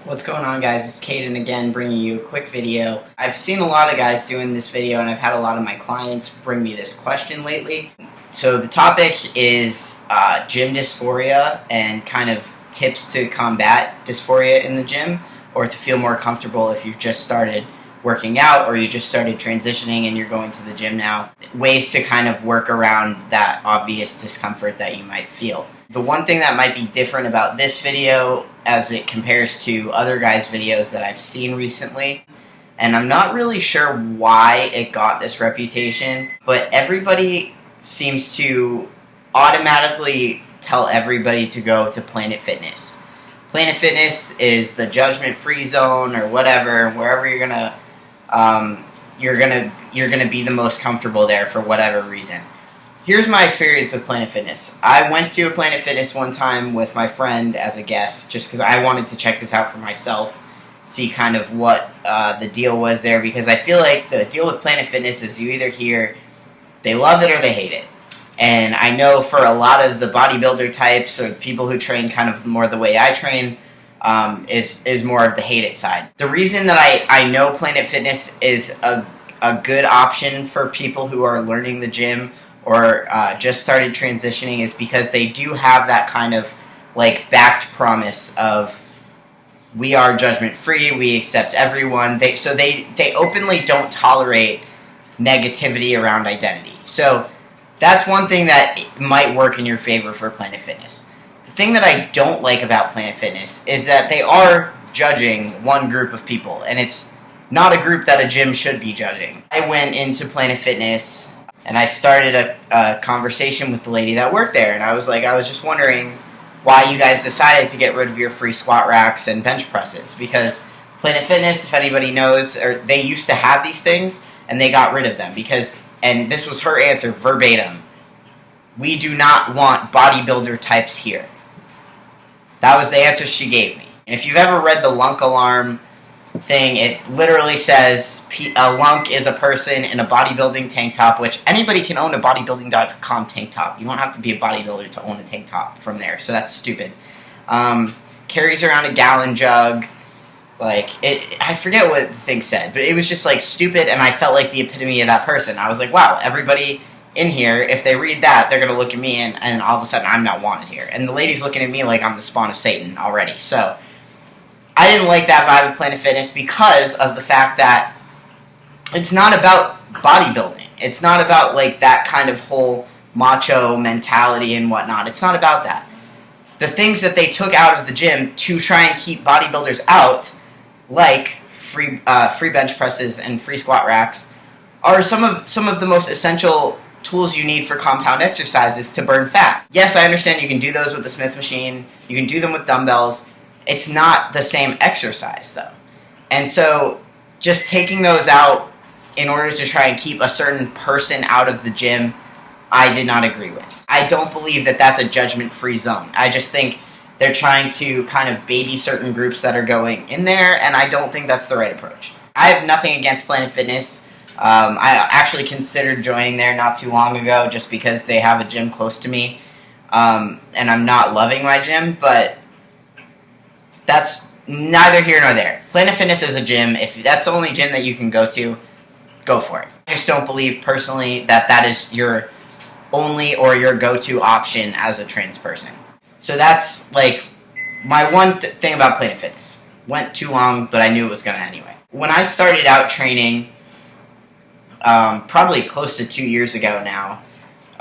What's going on, guys? It's Caden again, bringing you a quick video. I've seen a lot of guys doing this video, and I've had a lot of my clients bring me this question lately. So the topic is gym dysphoria and kind of tips to combat dysphoria in the gym, or to feel more comfortable if you've just started working out or you just started transitioning and you're going to the gym now. Ways to kind of work around that obvious discomfort that you might feel. The one thing that might be different about this video as it compares to other guys' videos that I've seen recently, and I'm not really sure why it got this reputation, but everybody seems to automatically tell everybody to go to Planet Fitness. Planet Fitness is the judgment-free zone or whatever, wherever you're gonna be the most comfortable there for whatever reason. Here's my experience with Planet Fitness. I went to a Planet Fitness one time with my friend as a guest, just because I wanted to check this out for myself, see kind of what the deal was there, because I feel like the deal with Planet Fitness is you either hear they love it or they hate it. And I know for a lot of the bodybuilder types or people who train kind of more the way I train, is more of the hate it side. The reason that I know Planet Fitness is a good option for people who are learning the gym or just started transitioning is because they do have that kind of like backed promise of we are judgment free, we accept everyone. They openly don't tolerate negativity around identity. So that's one thing that might work in your favor for Planet Fitness. The thing that I don't like about Planet Fitness is that they are judging one group of people, and it's not a group that a gym should be judging. I went into Planet Fitness and I started a conversation with the lady that worked there, and I was just wondering why you guys decided to get rid of your free squat racks and bench presses, because Planet Fitness, if anybody knows, or they used to have these things and they got rid of them because, and this was her answer verbatim, we do not want bodybuilder types here. That was the answer she gave me. And if you've ever read the lunk alarm thing, it literally says a lunk is a person in a bodybuilding tank top, which anybody can own a bodybuilding.com tank top. You don't have to be a bodybuilder to own a tank top from there, so that's stupid. Carries around a gallon jug. I forget what the thing said, but it was just stupid, and I felt like the epitome of that person. I was like, wow, everybody in here, if they read that, they're going to look at me, and all of a sudden I'm not wanted here. And the lady's looking at me like I'm the spawn of Satan already. So I didn't like that vibe of Planet Fitness because of the fact that it's not about bodybuilding. It's not about that kind of whole macho mentality and whatnot. It's not about that. The things that they took out of the gym to try and keep bodybuilders out, like free bench presses and free squat racks, are some of the most essential tools you need for compound exercises to burn fat. Yes, I understand you can do those with the Smith machine. You can do them with dumbbells. It's not the same exercise, though. And so just taking those out in order to try and keep a certain person out of the gym, I did not agree with. I don't believe that that's a judgment-free zone. I just think they're trying to kind of baby certain groups that are going in there, and I don't think that's the right approach. I have nothing against Planet Fitness. I actually considered joining there not too long ago just because they have a gym close to me, and I'm not loving my gym, but that's neither here nor there. Planet Fitness is a gym. If that's the only gym that you can go to, go for it. I just don't believe personally that that is your only or your go-to option as a trans person. So that's my one thing about Planet Fitness. Went too long, but I knew it was going to anyway. When I started out training, probably close to 2 years ago now,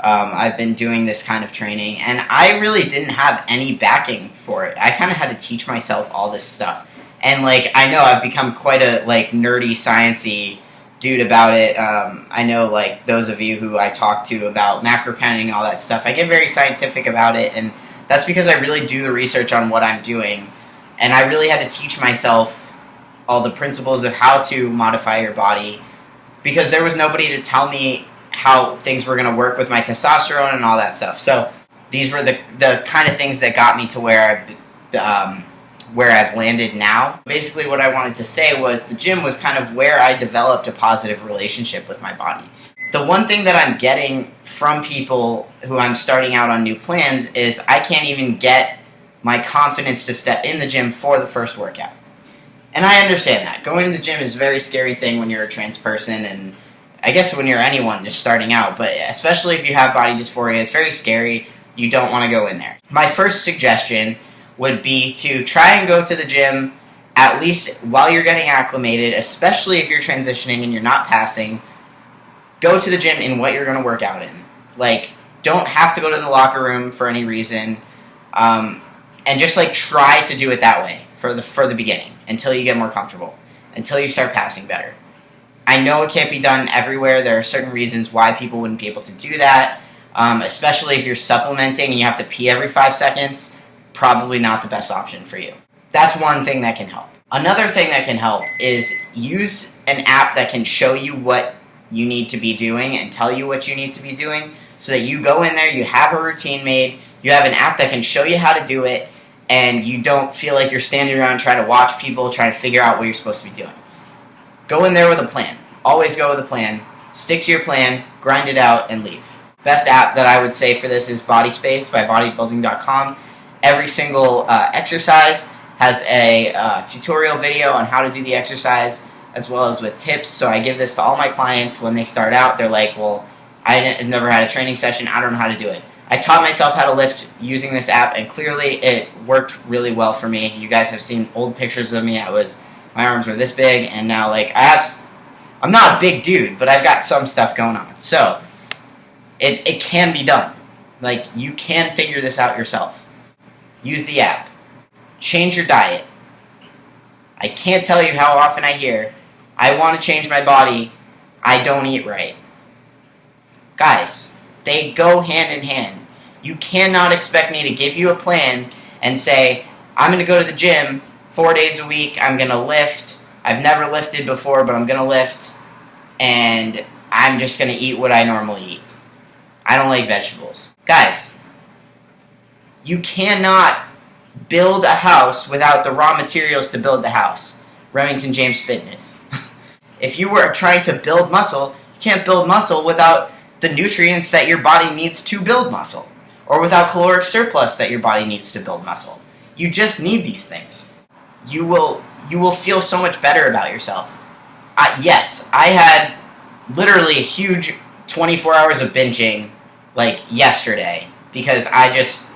I've been doing this kind of training, and I really didn't have any backing for it. I kind of had to teach myself all this stuff. And I know I've become quite a nerdy, sciencey dude about it. I know those of you who I talk to about macro counting and all that stuff, I get very scientific about it, and that's because I really do the research on what I'm doing, and I really had to teach myself all the principles of how to modify your body, because there was nobody to tell me how things were going to work with my testosterone and all that stuff. So these were the kind of things that got me to where I've landed now. Basically what I wanted to say was the gym was kind of where I developed a positive relationship with my body. The one thing that I'm getting from people who I'm starting out on new plans is I can't even get my confidence to step in the gym for the first workout. And I understand that. Going to the gym is a very scary thing when you're a trans person, and I guess when you're anyone just starting out, but especially if you have body dysphoria, it's very scary. You don't want to go in there. My first suggestion would be to try and go to the gym at least while you're getting acclimated, especially if you're transitioning and you're not passing. Go to the gym in what you're going to work out in. Like, don't have to go to the locker room for any reason, and just like try to do it that way for the beginning until you get more comfortable, until you start passing better. I know it can't be done everywhere. There are certain reasons why people wouldn't be able to do that, especially if you're supplementing and you have to pee every 5 seconds. Probably not the best option for you. That's one thing that can help. Another thing that can help is use an app that can show you what you need to be doing and tell you what you need to be doing, so that you go in there, you have a routine made, you have an app that can show you how to do it, and you don't feel like you're standing around trying to watch people, trying to figure out what you're supposed to be doing. Go in there with a plan. Always go with a plan. Stick to your plan, grind it out, and leave. Best app that I would say for this is Body Space by bodybuilding.com. Every single exercise has a tutorial video on how to do the exercise, as well as with tips. So I give this to all my clients when they start out. They're like, well, I've never had a training session. I don't know how to do it. I taught myself how to lift using this app, and clearly it worked really well for me. You guys have seen old pictures of me. My arms were this big, and now I'm not a big dude, but I've got some stuff going on. So it can be done. Like, you can figure this out yourself. Use the app. Change your diet. I can't tell you how often I hear, I want to change my body, I don't eat right. Guys, they go hand in hand. You cannot expect me to give you a plan and say, I'm going to go to the gym 4 days a week, I'm going to lift, I've never lifted before, but I'm going to lift, and I'm just going to eat what I normally eat. I don't like vegetables. Guys, you cannot build a house without the raw materials to build the house. Remington James Fitness. If you were trying to build muscle, you can't build muscle without the nutrients that your body needs to build muscle, or without caloric surplus that your body needs to build muscle. You just need these things. You will feel so much better about yourself. Yes, I had literally a huge 24 hours of binging like yesterday because I just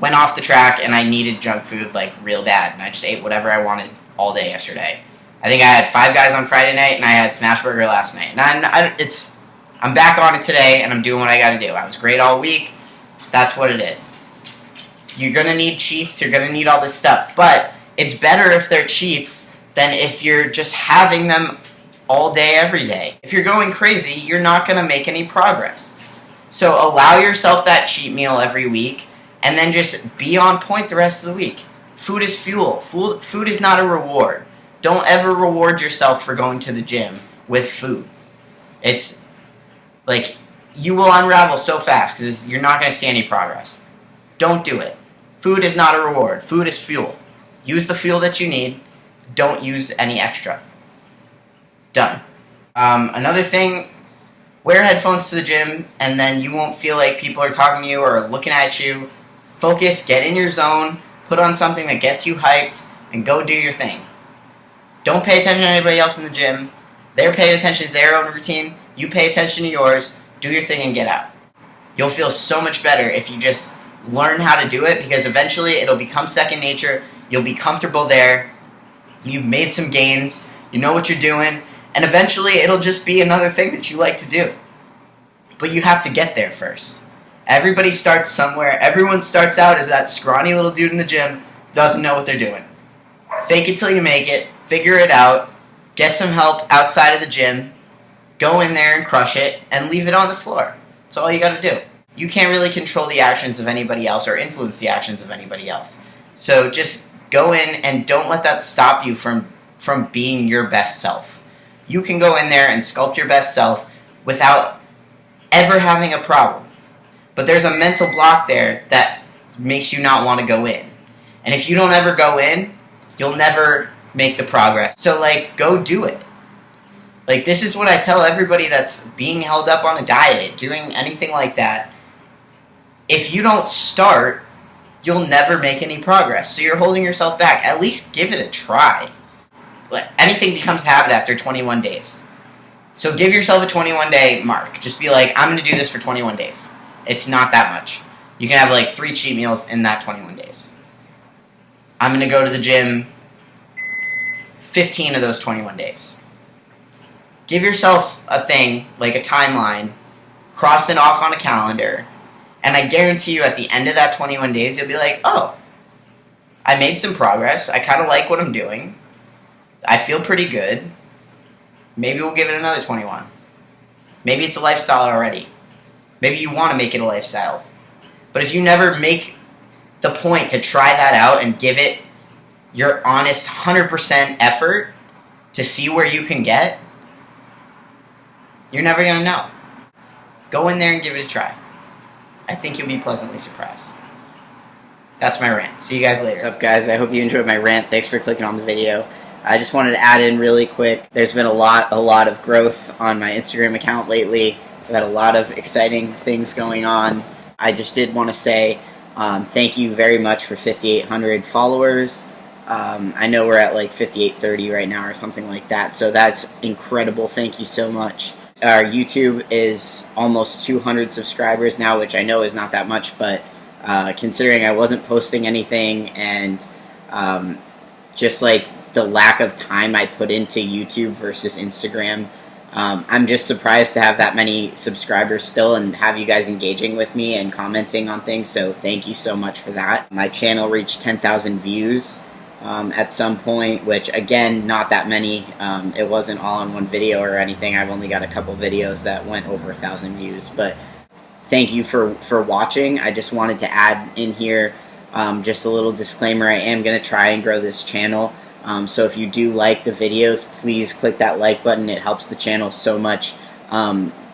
went off the track and I needed junk food like real bad, and I just ate whatever I wanted all day yesterday. I think I had Five Guys on Friday night and I had Smash Burger last night. And I'm back on it today and I'm doing what I got to do. I was great all week. That's what it is. You're going to need cheats. You're going to need all this stuff. But it's better if they're cheats than if you're just having them all day, every day. If you're going crazy, you're not going to make any progress. So allow yourself that cheat meal every week, and then just be on point the rest of the week. Food is fuel. Food is not a reward. Don't ever reward yourself for going to the gym with food. It's like, you will unravel so fast because you're not going to see any progress. Don't do it. Food is not a reward. Food is fuel. Use the fuel that you need. Don't use any extra. Done. Another thing, wear headphones to the gym, and then you won't feel like people are talking to you or looking at you. Focus, get in your zone, put on something that gets you hyped, and go do your thing. Don't pay attention to anybody else in the gym. They're paying attention to their own routine. You pay attention to yours. Do your thing and get out. You'll feel so much better if you just learn how to do it, because eventually it'll become second nature. You'll be comfortable there. You've made some gains. You know what you're doing. And eventually it'll just be another thing that you like to do. But you have to get there first. Everybody starts somewhere. Everyone starts out as that scrawny little dude in the gym, doesn't know what they're doing. Fake it till you make it. Figure it out. Get some help outside of the gym. Go in there and crush it and leave it on the floor. That's all you got to do. You can't really control the actions of anybody else or influence the actions of anybody else. So just go in and don't let that stop you from being your best self. You can go in there and sculpt your best self without ever having a problem. But there's a mental block there that makes you not want to go in. And if you don't ever go in, you'll never make the progress. So, go do it. This is what I tell everybody that's being held up on a diet, doing anything like that. If you don't start, you'll never make any progress. So you're holding yourself back. At least give it a try. Anything becomes habit after 21 days. So give yourself a 21-day mark. Just be like, I'm going to do this for 21 days. It's not that much. You can have like 3 cheat meals in that 21 days. I'm going to go to the gym 15 of those 21 days. Give yourself a thing, like a timeline, cross it off on a calendar, and I guarantee you at the end of that 21 days, you'll be like, oh, I made some progress. I kind of like what I'm doing. I feel pretty good. Maybe we'll give it another 21. Maybe it's a lifestyle already. Maybe you want to make it a lifestyle. But if you never make the point to try that out and give it your honest 100% effort to see where you can get, you're never going to know. Go in there and give it a try. I think you'll be pleasantly surprised. That's my rant. See you guys later. What's up, guys? I hope you enjoyed my rant. Thanks for clicking on the video. I just wanted to add in really quick. There's been a lot of growth on my Instagram account lately. I've had a lot of exciting things going on. I just did want to say thank you very much for 5,800 followers. I know we're at like 5,830 right now or something like that, so that's incredible. Thank you so much. Our YouTube is almost 200 subscribers now, which I know is not that much, but considering I wasn't posting anything and just like the lack of time I put into YouTube versus Instagram, I'm just surprised to have that many subscribers still and have you guys engaging with me and commenting on things, so thank you so much for that. My channel reached 10,000 views at some point, which again, not that many. It wasn't all in one video or anything. I've only got a couple videos that went over 1,000 views, but thank you for watching. I just wanted to add in here just a little disclaimer. I am going to try and grow this channel. So if you do like the videos, please click that like button. It helps the channel so much,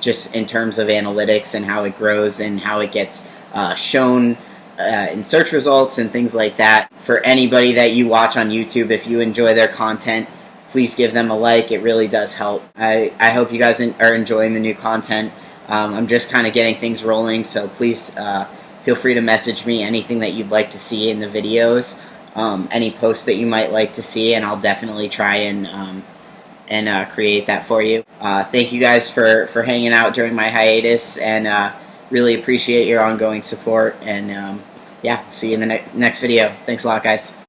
just in terms of analytics and how it grows and how it gets shown in search results and things like that. For anybody that you watch on YouTube, if you enjoy their content, please give them a like. It really does help. I hope you guys are enjoying the new content. I'm just kind of getting things rolling, so please feel free to message me anything that you'd like to see in the videos. Any posts that you might like to see, and I'll definitely try and create that for you. Thank you guys for hanging out during my hiatus, and really appreciate your ongoing support, and yeah, see you in the next video. Thanks a lot, guys.